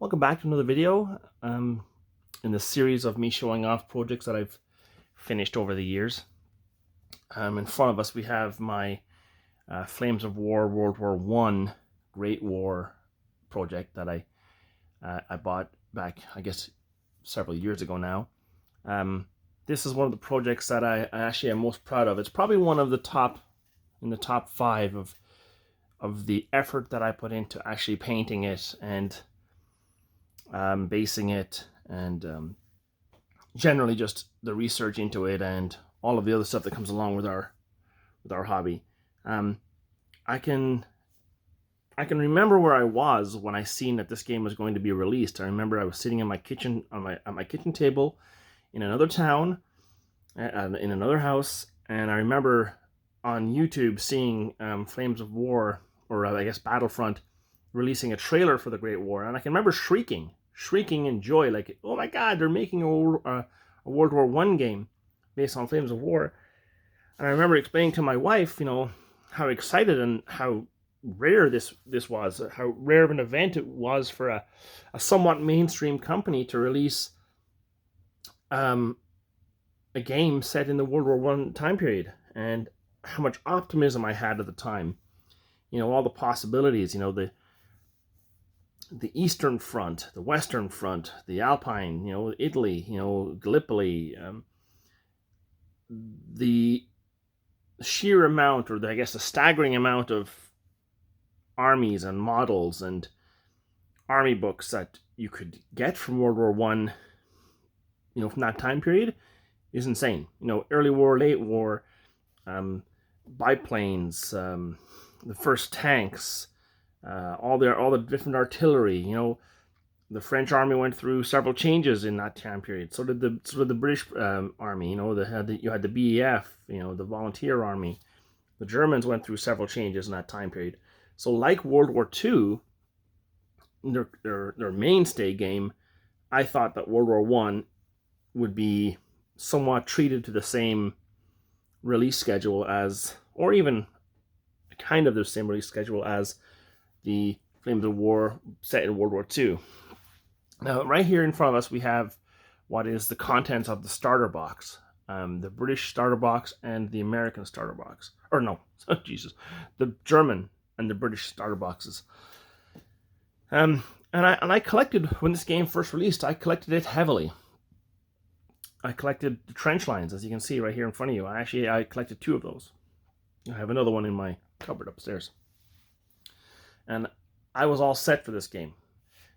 Welcome back to another video in the series of me showing off projects that I've finished over the years. In front of us we have my Flames of War World War I Great War project that I bought back, I guess, several years ago now. This is one of the projects that I actually am most proud of. It's probably one of the top 5 of the effort that I put into actually painting it and basing it, and generally just the research into it and all of the other stuff that comes along with our hobby. I can remember where I was when I seen that this game was going to be released. I remember I was sitting in my kitchen at my kitchen table in another town, in another house, and I remember on YouTube seeing Flames of War, or I guess Battlefront, releasing a trailer for the Great War, and I can remember shrieking in joy, like, oh my god, they're making a World War I game based on Flames of War. And I remember explaining to my wife, how excited and how rare this was, how rare of an event it was for a somewhat mainstream company to release a game set in the World War I time period, and how much optimism I had at the time. All the possibilities, the Eastern Front, the Western Front, the Alpine, Italy, Gallipoli, the sheer amount, or the staggering amount of armies and models and army books that you could get from World War I, from that time period is insane. Early war, late war, biplanes, the first tanks, all the different artillery. The French army went through several changes in that time period. So did the British army. You had the BEF, the Volunteer Army. The Germans went through several changes in that time period. So, like World War II, their mainstay game, I thought that World War I would be somewhat treated to the same release schedule as, or even kind of the same release schedule as, the Flames of War set in World War II. Now, right here in front of us, we have what is the contents of the starter box. The British starter box and the American starter box. Or no, Jesus. The German and the British starter boxes. And I collected, when this game first released, I collected it heavily. I collected the trench lines, as you can see right here in front of you. I collected 2 of those. I have another one in my cupboard upstairs. And I was all set for this game.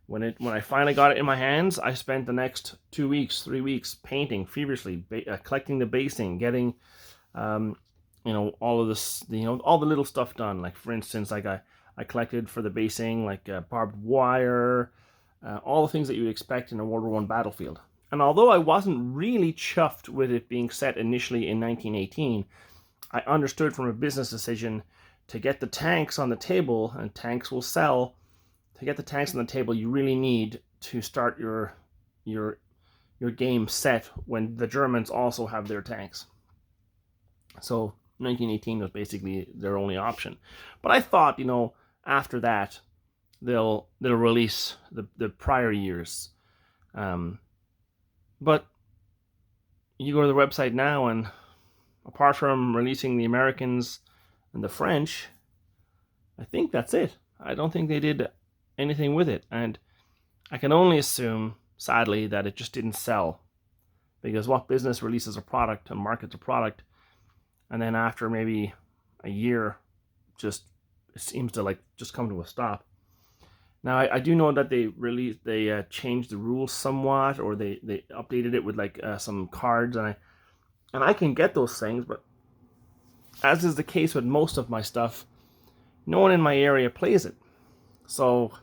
When I finally got it in my hands, I spent the next 2 weeks, 3 weeks painting feverishly, collecting the basing, getting, all of this, all the little stuff done. Like, for instance, like I collected for the basing, like barbed wire, all the things that you'd expect in a World War I battlefield. And although I wasn't really chuffed with it being set initially in 1918, I understood from a business decision to get the tanks on the table, and tanks will sell. To get the tanks on the table, you really need to start your game set when the Germans also have their tanks. So 1918 was basically their only option. But I thought, after that, they'll release the prior years. But you go to the website now, and apart from releasing the Americans and the French, I think that's it. I don't think they did anything with it. And I can only assume, sadly, that it just didn't sell. Because what business releases a product and markets a product, and then after maybe a year, it seems to just come to a stop. Now, I do know that they changed the rules somewhat, or they updated it with some cards, and I can get those things, but as is the case with most of my stuff, no one in my area plays it. So,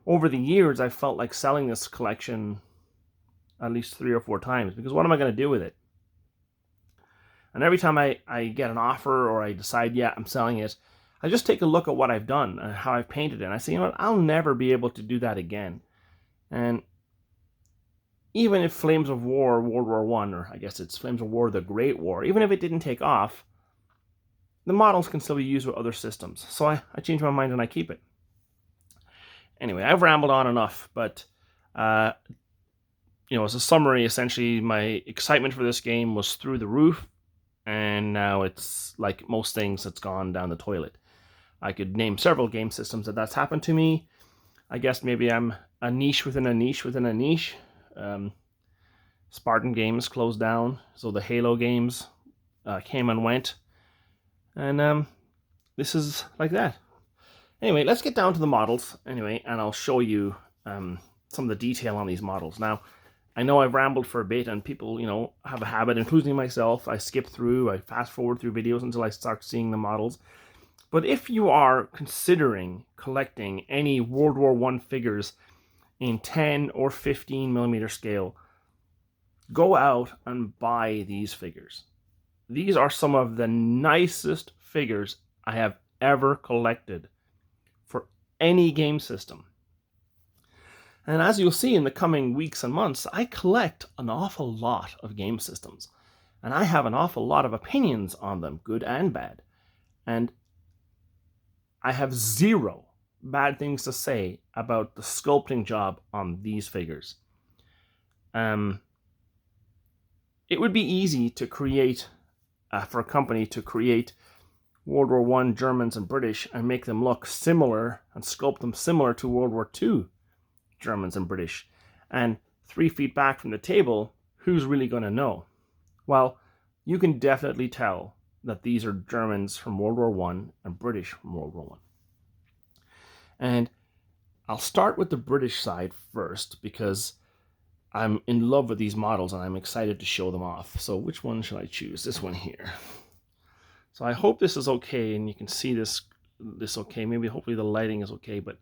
over the years, I felt like selling this collection at least 3 or 4 times, because what am I going to do with it? And every time I get an offer, or I decide, yeah, I'm selling it, I just take a look at what I've done and how I've painted it, and I say, what, I'll never be able to do that again. And even if Flames of War World War I, or I guess it's Flames of War the Great War, even if it didn't take off, the models can still be used with other systems. So I change my mind and I keep it. Anyway, I've rambled on enough, but As a summary, essentially my excitement for this game was through the roof, and now it's like most things, it's gone down the toilet. I could name several game systems that's happened to me. I guess maybe I'm a niche within a niche within a niche. Spartan Games closed down, so the Halo games came and went, and this is like that. Anyway, let's get down to the models anyway, and I'll show you some of the detail on these models. Now, I know I've rambled for a bit, and people, have a habit, including myself. I skip through, I fast forward through videos until I start seeing the models. But if you are considering collecting any World War I figures in 10 or 15 millimeter scale, go out and buy these figures. These are some of the nicest figures I have ever collected for any game system. And as you'll see in the coming weeks and months, I collect an awful lot of game systems. And I have an awful lot of opinions on them, good and bad. And I have zero bad things to say about the sculpting job on these figures. It would be easy to create, for a company to create World War I Germans and British and make them look similar and sculpt them similar to World War II Germans and British. And 3 feet back from the table, who's really going to know? Well, you can definitely tell that these are Germans from World War I and British from World War I. And I'll start with the British side first because I'm in love with these models and I'm excited to show them off. So which one should I choose? This one here. So I hope this is okay and you can see this okay. Maybe hopefully the lighting is okay, but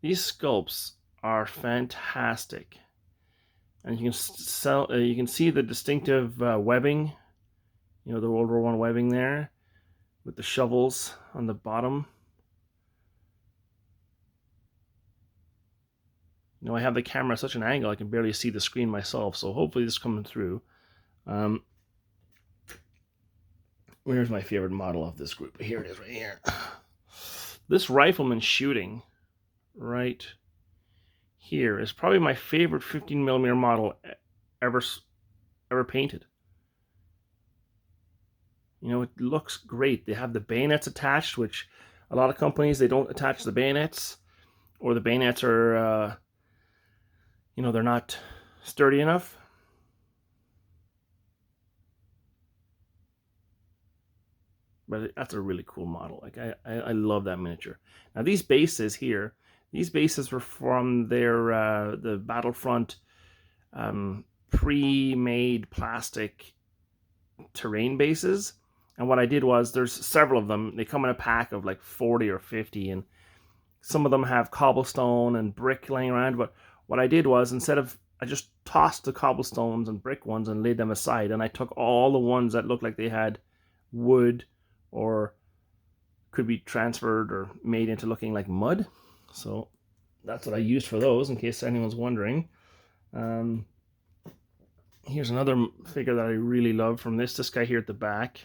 these sculpts are fantastic. And you can see the distinctive webbing, the World War I webbing there with the shovels on the bottom. I have the camera at such an angle I can barely see the screen myself, so hopefully this is coming through. Where's my favorite model of this group? Here it is, right here. This rifleman shooting right here is probably my favorite 15mm model ever painted. It looks great. They have the bayonets attached, which a lot of companies, they don't attach the bayonets, or the bayonets are they're not sturdy enough. But that's a really cool model. Like I love that miniature. Now these bases here, these bases were from their the Battlefront pre-made plastic terrain bases. And what I did was, there's several of them. They come in a pack of like 40 or 50, and some of them have cobblestone and brick laying around. But what I did was, I just tossed the cobblestones and brick ones and laid them aside, and I took all the ones that looked like they had wood or could be transferred or made into looking like mud. So that's what I used for those, in case anyone's wondering. Here's another figure that I really love from this guy here at the back.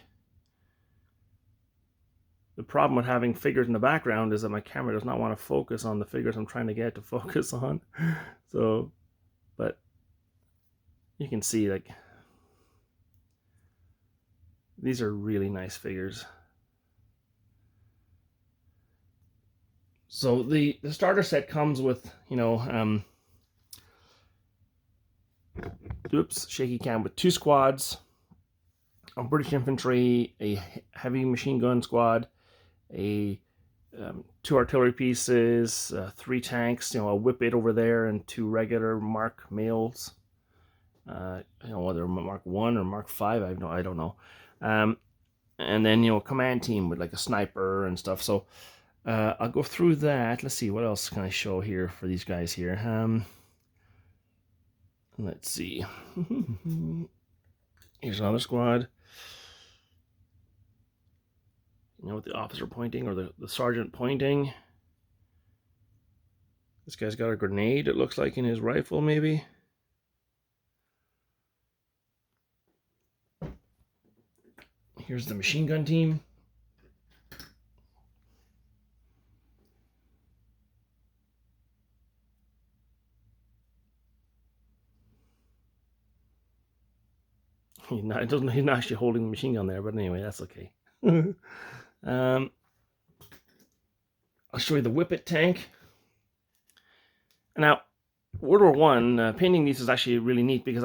The problem with having figures in the background is that my camera does not want to focus on the figures I'm trying to get to focus on. So, but you can see, like, these are really nice figures. So the starter set comes with, shaky cam, with 2 squads of British infantry, a heavy machine gun squad, 2 artillery pieces, 3 tanks, a whip-it over there, and 2 regular Mark males. Whether Mark 1 or Mark 5, I don't know. And then, a command team with like a sniper and stuff. So I'll go through that. Let's see, what else can I show here for these guys here? Let's see. Here's another squad. With the officer pointing, or the sergeant pointing. This guy's got a grenade, it looks like, in his rifle, maybe. Here's the machine gun team. He's not actually holding the machine gun there, but anyway, that's okay. I'll show you the Whippet tank. Now, World War One, painting these is actually really neat because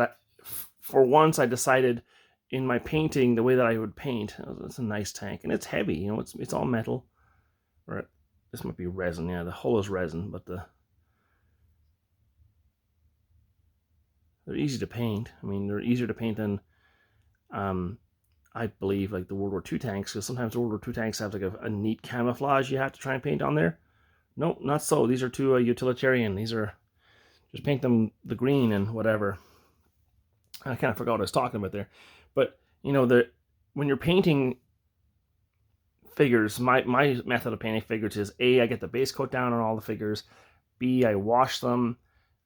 for once I decided in my painting the way that I would paint. It's a nice tank, and it's heavy. You know, it's all metal. Or this might be resin. Yeah, the hull is resin, but they're easy to paint. I mean, they're easier to paint than I believe like the World War II tanks, because sometimes World War II tanks have like a neat camouflage you have to try and paint on there. Nope, not so. These are too utilitarian. These are just paint them the green and whatever. I kind of forgot what I was talking about there. But, you know, when you're painting figures, my method of painting figures is A, I get the base coat down on all the figures. B, I wash them.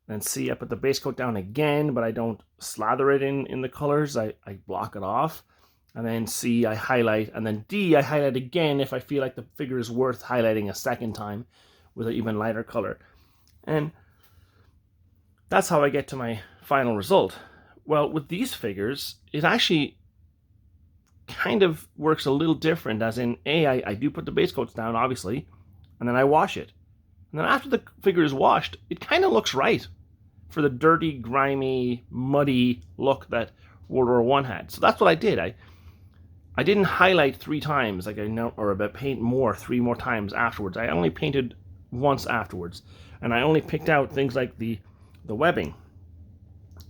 Then C, I put the base coat down again, but I don't slather it in the colors. I block it off. And then C, I highlight. And then D, I highlight again if I feel like the figure is worth highlighting a second time with an even lighter color. And that's how I get to my final result. Well, with these figures, it actually kind of works a little different, as in, A, I do put the base coats down, obviously, and then I wash it. And then after the figure is washed, it kind of looks right for the dirty, grimy, muddy look that World War I had. So that's what I did. I didn't highlight 3 times, like I know, or paint more 3 more times afterwards. I only painted once afterwards, and I only picked out things like the webbing.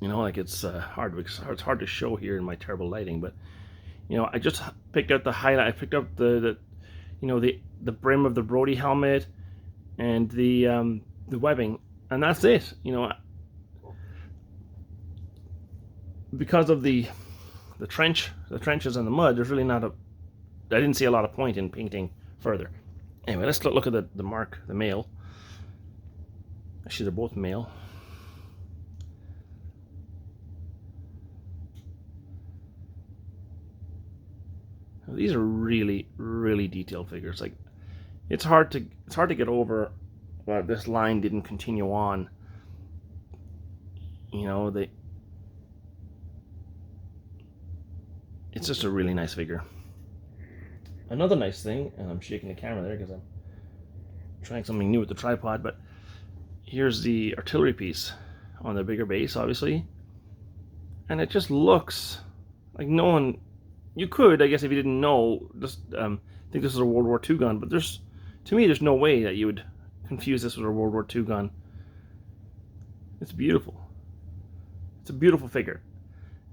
You know, like it's hard to show here in my terrible lighting, but you know, I just picked out the highlight. I picked up the you know, the brim of the Brody helmet and the webbing, and that's it. You know, because of the trenches and the mud, there's really not I didn't see a lot of point in painting further. Anyway, let's look at the mark, the male. Actually, they're both male. These are really, really detailed figures. Like, it's hard to get over this line didn't continue on. You know, it's just a really nice figure. Another nice thing, and I'm shaking the camera there because I'm trying something new with the tripod, but here's the artillery piece on the bigger base, obviously. And it just looks like no one... You could, I guess, if you didn't know, just think this is a World War II gun, but to me, there's no way that you would confuse this with a World War II gun. It's beautiful. It's a beautiful figure,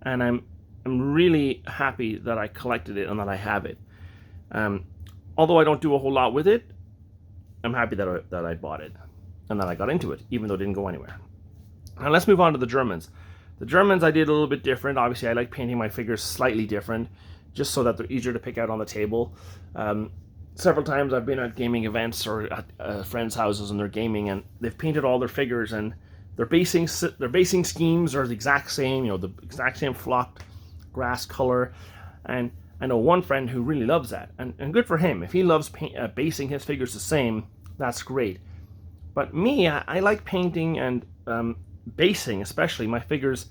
and I'm really happy that I collected it and that I have it. Although I don't do a whole lot with it, I'm happy that I bought it and that I got into it, even though it didn't go anywhere. Now let's move on to the Germans. The Germans I did a little bit different. Obviously, I like painting my figures slightly different, just so that they're easier to pick out on the table. Several times I've been at gaming events or at friends' houses and they're gaming, and they've painted all their figures, and their basing schemes are the exact same. You know, the exact same flocked grass color. And I know one friend who really loves that, and good for him. If he loves basing his figures the same, that's great. But me, I like painting and basing, especially my figures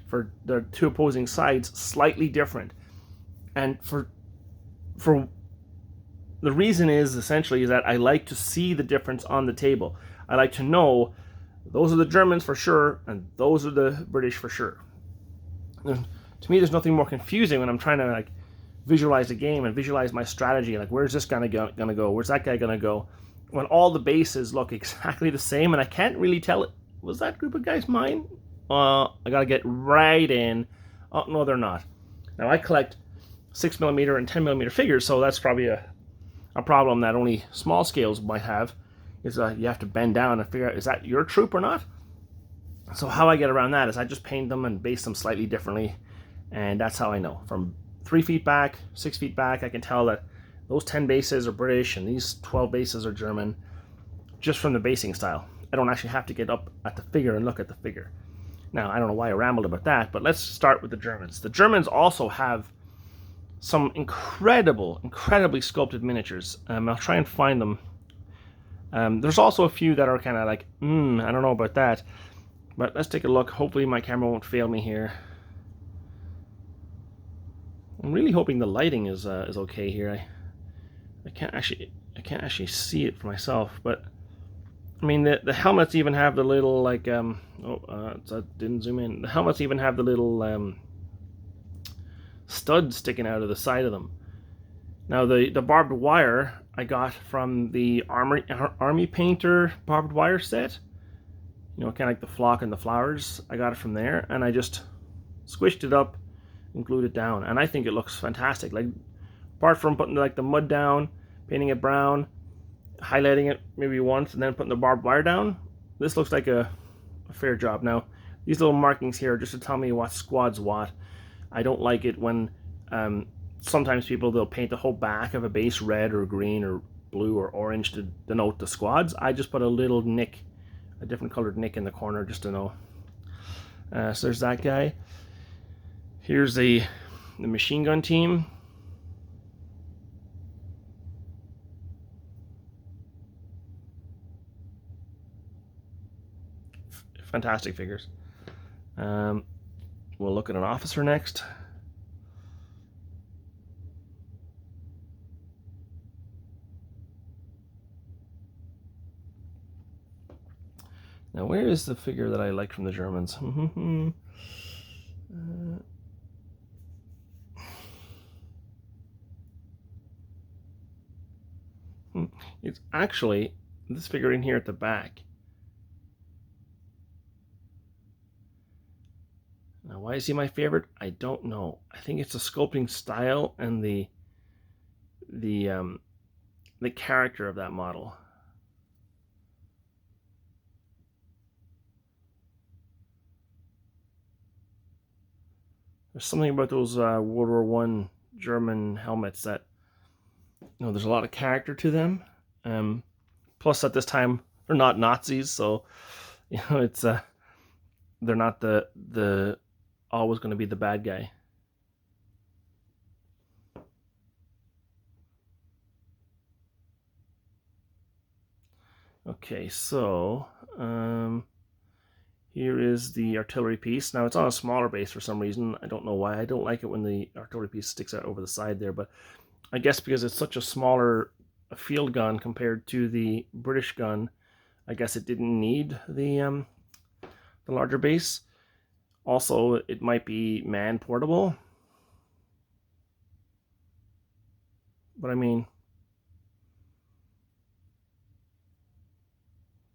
for the 2 opposing sides, slightly different. And for the reason is essentially that I like to see the difference on the table. I like to know those are the Germans for sure, and those are the British for sure. And to me, there's nothing more confusing when I'm trying to like visualize the game and visualize my strategy. Like, where's this guy gonna go? Where's that guy gonna go? When all the bases look exactly the same, and I can't really tell it. Was that group of guys mine? I gotta get right in. Oh no, they're not. Now I collect 6mm and 10mm figures, so that's probably a problem that only small scales might have, is you have to bend down and figure out, is that your troop or not? So how I get around that is I just paint them and base them slightly differently, and that's how I know. From 3 feet back, 6 feet back, I can tell that those 10 bases are British and these 12 bases are German, just from the basing style. I don't actually have to get up at the figure and look at the figure. Now, I don't know why I rambled about that, but let's start with the Germans. The Germans also have some incredibly sculpted miniatures. I'll try and find them. There's also a few that are kind of like, I don't know about that. But let's take a look. Hopefully my camera won't fail me here. I'm really hoping the lighting is okay here. I can't actually see it for myself, but I mean the helmets even have the little like that didn't zoom in. The helmets even have the little studs sticking out of the side of them. Now the barbed wire I got from the army painter barbed wire set. You know, kind of like the flock and the flowers. I got it from there, and I just squished it up and glued it down, and I think it looks fantastic. Like, apart from putting like the mud down, painting it brown, highlighting it maybe once, and then putting the barbed wire down, this looks like a fair job. Now, these little markings here are just to tell me what squad's what. I don't like it when sometimes they'll paint the whole back of a base red or green or blue or orange to denote the squads. I just put a little nick, a different colored nick in the corner just to know. So there's that guy. Here's the machine gun team. Fantastic figures. We'll look at an officer next. Now, where is the figure that I like from the Germans? It's actually this figure in here at the back. Now, why is he my favorite? I don't know. I think it's the sculpting style and the character of that model. There's something about those World War I German helmets that, you know, there's a lot of character to them. Plus, at this time, they're not Nazis, so you know it's they're not the always going to be the bad guy. Okay, so here is the artillery piece. Now it's on a smaller base for some reason. I don't know why. I don't like it when the artillery piece sticks out over the side there, but I guess because it's such a smaller field gun compared to the British gun, I guess it didn't need the larger base. Also, it might be man portable, but I mean,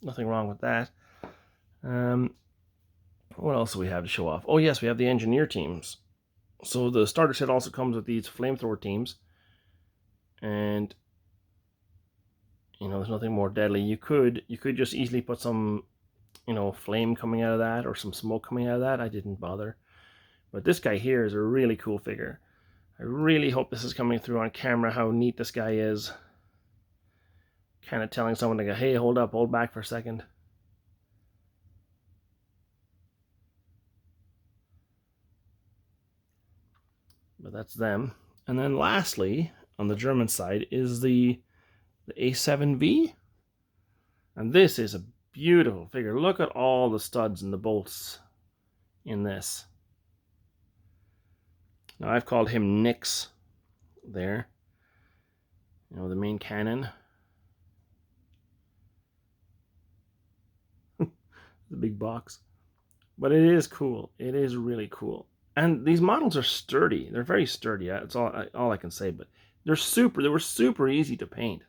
nothing wrong with that. What else do we have to show off? Oh yes, we have the engineer teams. So the starter set also comes with these flamethrower teams, and you know, there's nothing more deadly. You could just easily put some, you know, flame coming out of that or some smoke coming out of that. I didn't bother. But this guy here is a really cool figure. I really hope this is coming through on camera, how neat this guy is. Kind of telling someone to go, hey, hold up, hold back for a second. But that's them. And then lastly, on the German side, is the A7V. And this is a beautiful figure. Look at all the studs and the bolts in this. Now I've called him Nix there. You know, the main cannon. The big box. But it is cool. It is really cool. And these models are sturdy. They're very sturdy. That's all I can say. But they were super easy to paint.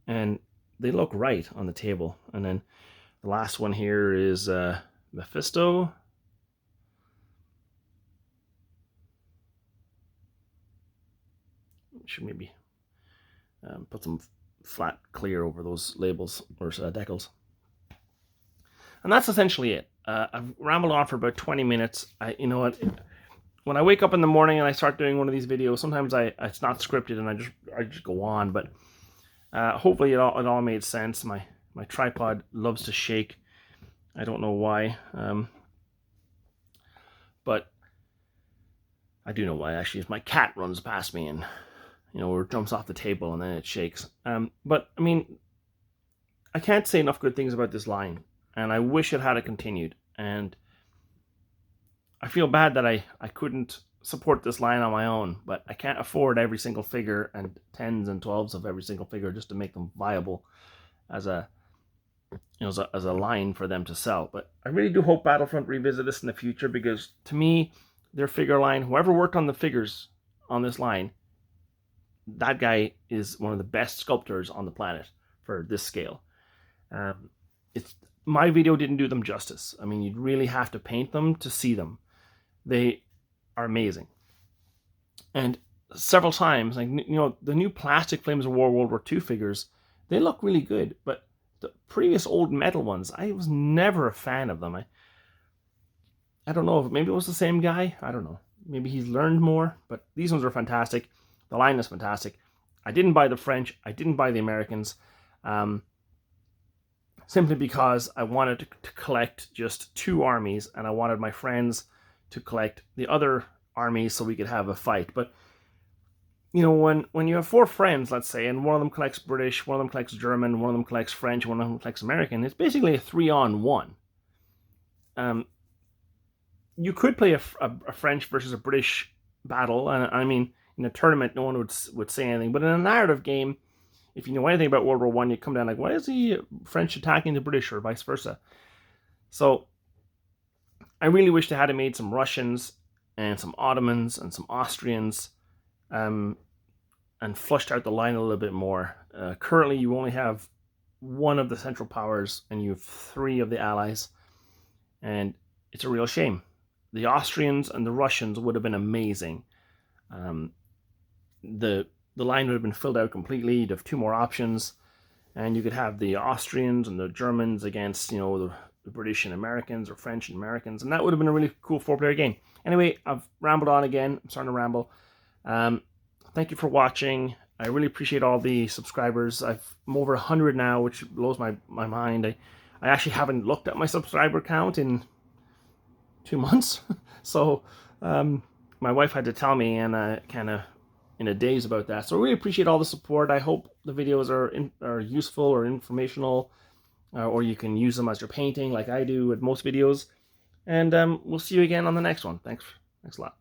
And they look right on the table. And then the last one here is Mephisto. Should maybe put some flat clear over those labels or decals. And that's essentially it. I've rambled on for about 20 minutes. You know what? When I wake up in the morning and I start doing one of these videos, sometimes it's not scripted and I just go on. But hopefully it all made sense. My tripod loves to shake. I don't know why. But I do know why, actually. Is my cat runs past me and, you know, or jumps off the table and then it shakes. But I mean, I can't say enough good things about this line. And I wish it had continued. And I feel bad that I couldn't support this line on my own, but I can't afford every single figure and 10s and 12s of every single figure just to make them viable as a as a line for them to sell. But I really do hope Battlefront revisit this in the future, because to me, their figure line, whoever worked on the figures on this line, that guy is one of the best sculptors on the planet for this scale. It's my video didn't do them justice. I mean, you'd really have to paint them to see them. They are amazing. And several times, like, the new plastic Flames of War World War II figures, they look really good, but the previous old metal ones, I was never a fan of them. I don't know if maybe it was the same guy. I don't know. Maybe he's learned more, but these ones are fantastic. The line is fantastic. I didn't buy the French. I didn't buy the Americans. Simply because I wanted to collect just 2 armies, and I wanted my friends to collect the other armies so we could have a fight. But when you have 4 friends, let's say, and one of them collects British, one of them collects German, one of them collects French, one of them collects American, it's basically a 3-on-1. You could play a French versus a British battle, and I mean, in a tournament, no one would say anything. But in a narrative game, if you know anything about World War I, you come down like, why is the French attacking the British, or vice versa? So I really wish they had made some Russians and some Ottomans and some Austrians, and flushed out the line a little bit more. Currently, you only have 1 of the Central Powers, and you have 3 of the Allies, and it's a real shame. The Austrians and the Russians would have been amazing. The line would have been filled out completely. You'd have 2 more options, and you could have the Austrians and the Germans against, the British and Americans, or French and Americans, and that would have been a really cool 4-player game. Anyway, I've rambled on again. I'm starting to ramble. Thank you for watching. I really appreciate all the subscribers. I'm over 100 now, which blows my mind. I actually haven't looked at my subscriber count in 2 months, so my wife had to tell me, and kind of in a daze about that. So I really appreciate all the support. I hope the videos are useful or informational, or you can use them as your painting like I do with most videos. And we'll see you again on the next one. Thanks a lot.